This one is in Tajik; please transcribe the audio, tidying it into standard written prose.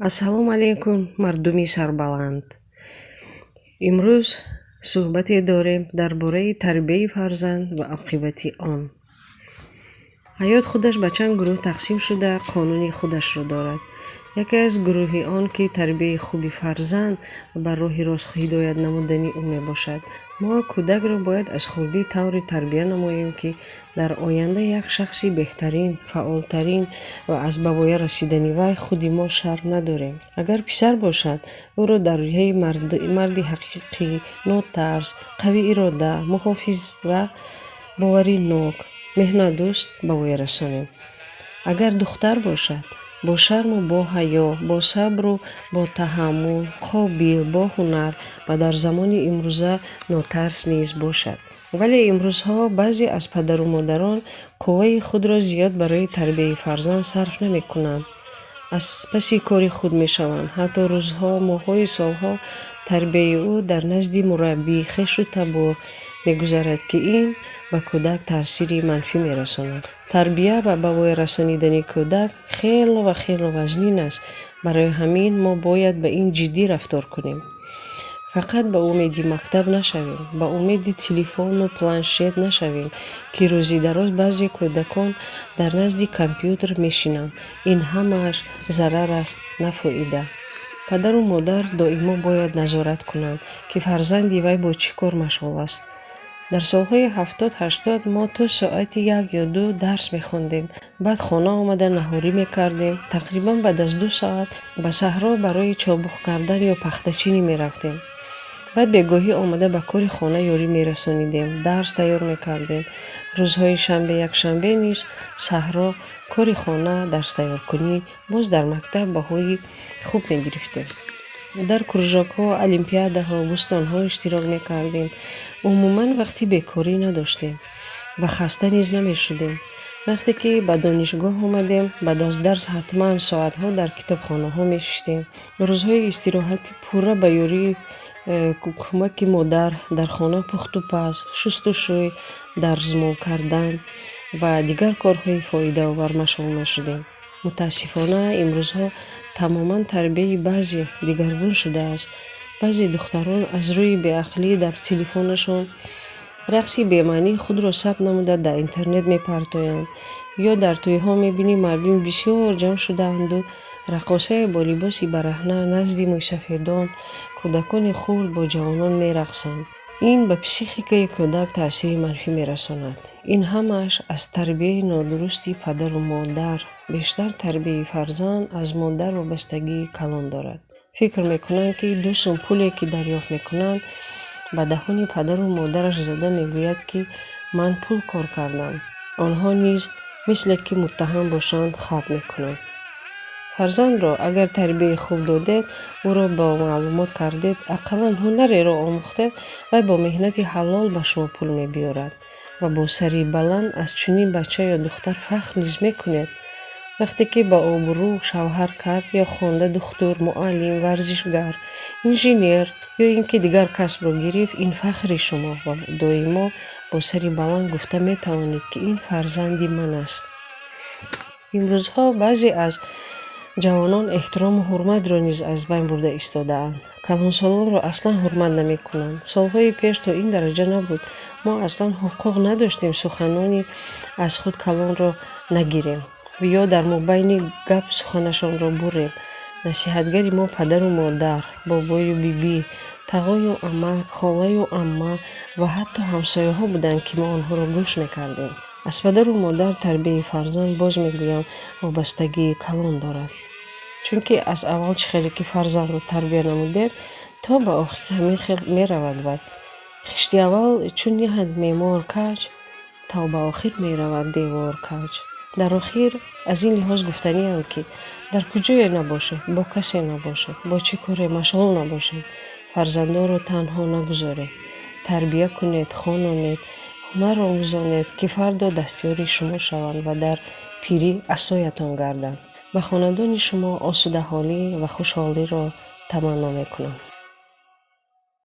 ассалому алайкум мардуми сарбаланд. имрӯз суҳбате дорем дар бораи тарбияи фарзанд ва ақибати он. ҳаёт худаш ба чанд гурӯҳ тақсим шуда қонуни худашро дорад. яке аз гурӯҳи он ки тарбияи хуби фарзанд ва бар роҳи рост ҳидоят намудани ӯ мебошад. мо кӯдакро бояд аз хурдӣ тавре тарбия намоем ки дар оянда як шахси беҳтарин, фаъолтарин ва аз ба воя расидани вай худи мо шарм надорем. агар писар бошад, ӯро дар рӯҳияи марди ҳақиқӣ, нотарс, қавӣ ирода, муҳофиз ва боваринок, меҳнатдӯст ба воя расонем. агар духтар бошад, бо шарму бо ҳаё, бо сабру бо таҳаммул, қобил, бо ҳунар ва дар замони имрӯза нотарс низ бошад. вале имрӯзҳо баъзе аз падару модарон қувваи худро зиёд барои тарбияи фарзанд сарф намекунанд. аз паси кори худ мешаванд. ҳатто рӯзҳо, моҳҳои солҳо тарбияи ӯ дар назди мураббӣ, хешу табор мегузарад ки ин ба кӯдак таъсири манфӣ мерасонад. тарбия ва ба воя расонидани кӯдак хело ва хело вазнин аст. барои ҳамин мо бояд ба ин ҷиддӣ рафтор кунем. фақат ба умеди мактаб нашавем, ба умеди телефону планшет нашавем ки рӯзи дароз баъзе кӯдакон дар назди компютер мешинанд. ин ҳамааш зарар аст, на фоида. падару модар доимо бояд назорат кунанд ки фарзанди вай бо чӣ кор машғул аст. дар солҳои 70-80 мо то соати 1 ё 2 дарс мехондем. баъд хона омада наҳорӣ мекардем. тақрибан баъд аз 2 соат ба саҳро барои чобуқ кардан ё пахтачинӣ мерафтем. баъд бегоҳӣ омада ба кори хона ёрӣ мерасонидем. дарс тайёр мекардем. рӯзҳои шанбе якшанбе низ саҳро, кори хона, дарстайёркунӣ, боз дар мактаб баҳои хуб мегирифтем. дар кружокҳо, олимпиадаҳо, бӯстонҳо иштирок мекардем. умуман вақти бекорӣ надоштем ва хаста низ намешудем. вақте ки ба донишгоҳ омадем, баъд аз дарс ҳатман соатҳо дар китобхонаҳо мешиштем. рӯзҳои истироҳати пурра ба ёрии кӯмаки модар дар хона пухту паз, шустушӯй, дарзмол кардан ва дигар корҳои фоидаовар машғул мешудем. мутаассифона имрӯзҳо тамоман тарбияи баъзе дигаргун шудааст. баъзе духтарон аз рӯи беақлӣ дар телефонашон рақси бемаънии худро сабт намуда дар интернет мепартоянд. ё дар тӯйҳо мебинӣ мардуми бисёр ҷамъ шудаанду раққосае бо либоси бараҳна назди мӯйсафедон, кӯдакони хурд бо ҷавонон мерақсанд. ин ба психикаи кӯдак таъсири манфӣ мерасонад. ин ҳамааш аз тарбияи нодурусти падару модар. бештар тарбияи фарзанд аз модар вобастагии калон дорад. фикр мекунанд ки 2 сум пуле ки дарёфт мекунанд ба даҳони падару модараш зада мегӯяд ки ман пул кор кардам. онҳо низ мисле ки муттаҳам бошанд халқ мекунанд. фарзандро агар тарбияи хуб додед, ӯро бо маълумот кардед, ақаллан ҳунареро омӯхтед, вай бо меҳнати ҳалол ба шумо пул мебиёрад ва бо сари баланд аз чунин бача ё духтар фахр низ мекунед. вақте ки ба обрӯ шавҳар кард ё хонда духтур, муаллим, варзишгар, инженер ё ин ки дигар касбро гирифт, ин фахри шумо ва доимо бо сари баланд гуфта метавонед ки ин фарзанди ман аст. имрӯзҳо баъзе аз ҷавонон эҳтирому ҳурматро низ аз байн бурда истодаанд. калонсолонро аслан ҳурмат намекунанд. солҳои пеш то ин дараҷа набуд. мо аслан ҳуқуқ надоштем суханони аз худ калонро нагирем ё дар мобайни гап суханашонро бурем. насиҳатгари мо падару модар, бобою бибӣ, тағою амак, холаю амма ва ҳатто ҳамсояҳо буданд ки мо онҳоро гӯш мекардем. аз падару модар тарбияи фарзанд боз мегӯям вобастагии калон дорад. чунки аз аввал чӣ хеле ки фарзандро тарбия намудед, то ба охир ҳамин хел меравад вай. хишти аввал чун ниҳад меъмор каҷ, то ба охир меравад девор каҷ. дар охир аз ин лиҳоз гуфтаниам ки дар куҷое набошед, бо касе набошед, бо чӣ коре машғул набошед, фарзандонро танҳо нагузоред. тарбия кунед, хононед, ҳунар омӯзонед ки фардо дастёри шумо шаванд ва дар пирӣ асоятон гарданд. ба хонадони шумо осудаҳолӣ ва хушҳолиро таманно мекунам.